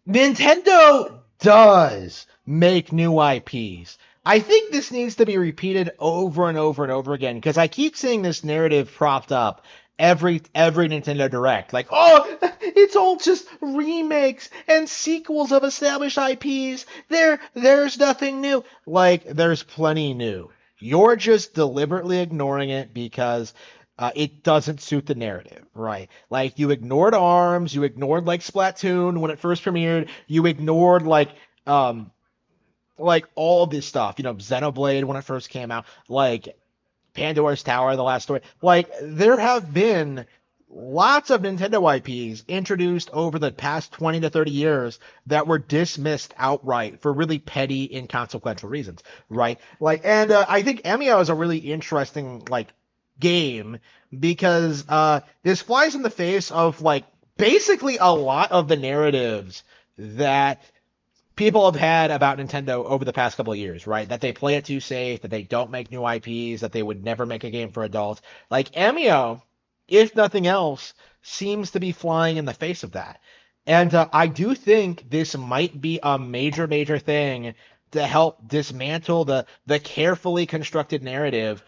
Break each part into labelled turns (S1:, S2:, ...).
S1: Nintendo does make new IPs. I think this needs to be repeated over and over and over again because I keep seeing this narrative propped up every Nintendo Direct. Like, oh, it's all just remakes and sequels of established IPs. There's nothing new. Like, there's plenty new. You're just deliberately ignoring it because it doesn't suit the narrative, right? Like you ignored ARMS, you ignored like Splatoon when it first premiered, you ignored um like all of this stuff, Xenoblade when it first came out, like Pandora's Tower, the last story. Like there have been lots of Nintendo IPs introduced over the past 20 to 30 years that were dismissed outright for really petty, inconsequential reasons, right? Like, and I think Emio is a really interesting like game because this flies in the face of like basically a lot of the narratives that people have had about Nintendo over the past couple of years, right? That they play it too safe, that they don't make new IPs, that they would never make a game for adults. Like Emio, if nothing else, seems to be flying in the face of that. And I do think this might be a major, major thing to help dismantle the carefully constructed narrative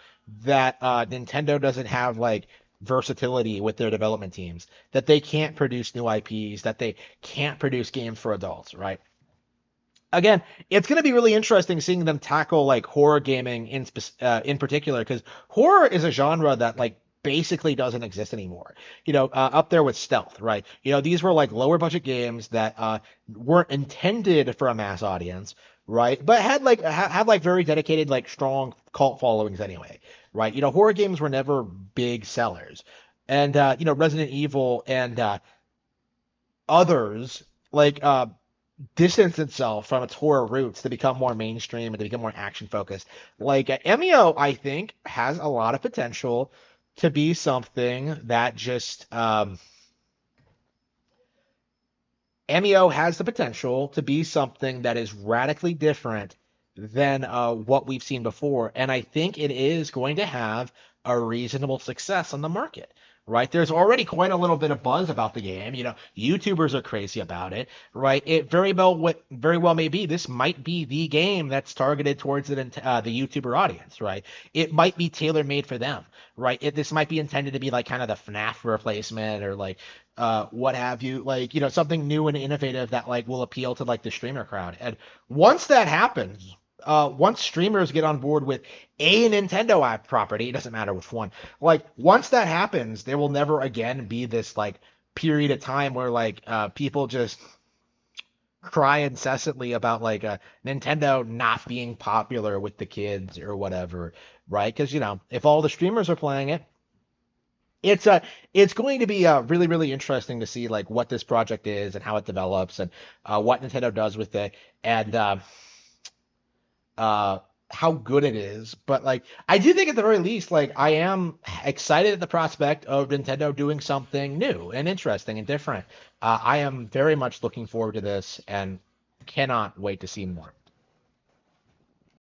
S1: that Nintendo doesn't have like versatility with their development teams, that they can't produce new IPs, that they can't produce games for adults, right? Again, it's going to be really interesting seeing them tackle like horror gaming in particular because horror is a genre that like basically doesn't exist anymore. Up there with stealth, right? These were like lower budget games that weren't intended for a mass audience, right? But had like very dedicated like strong cult followings anyway, right? Horror games were never big sellers. And Resident Evil and others like distance itself from its horror roots to become more mainstream and to become more action focused. Like Emio, I think, has a lot of potential to be something that just Emio has the potential to be something that is radically different than what we've seen before, and I think it is going to have a reasonable success on the market. Right, there's already quite a little bit of buzz about the game. YouTubers are crazy about it. Right, it very well may be this might be the game that's targeted towards the YouTuber audience. Right, it might be tailor made for them. Right, this might be intended to be like kind of the FNAF replacement or like what have you, like something new and innovative that like will appeal to like the streamer crowd. And once that happens, once streamers get on board with a Nintendo app property, it doesn't matter which one. Like once that happens, there will never again be this like period of time where like people just cry incessantly about like Nintendo not being popular with the kids or whatever, right? Because if all the streamers are playing it, it's going to be really really interesting to see like what this project is and how it develops and what Nintendo does with it and uh how good it is. But like I do think at the very least like I am excited at the prospect of Nintendo doing something new and interesting and different. I am very much looking forward to this and cannot wait to see more.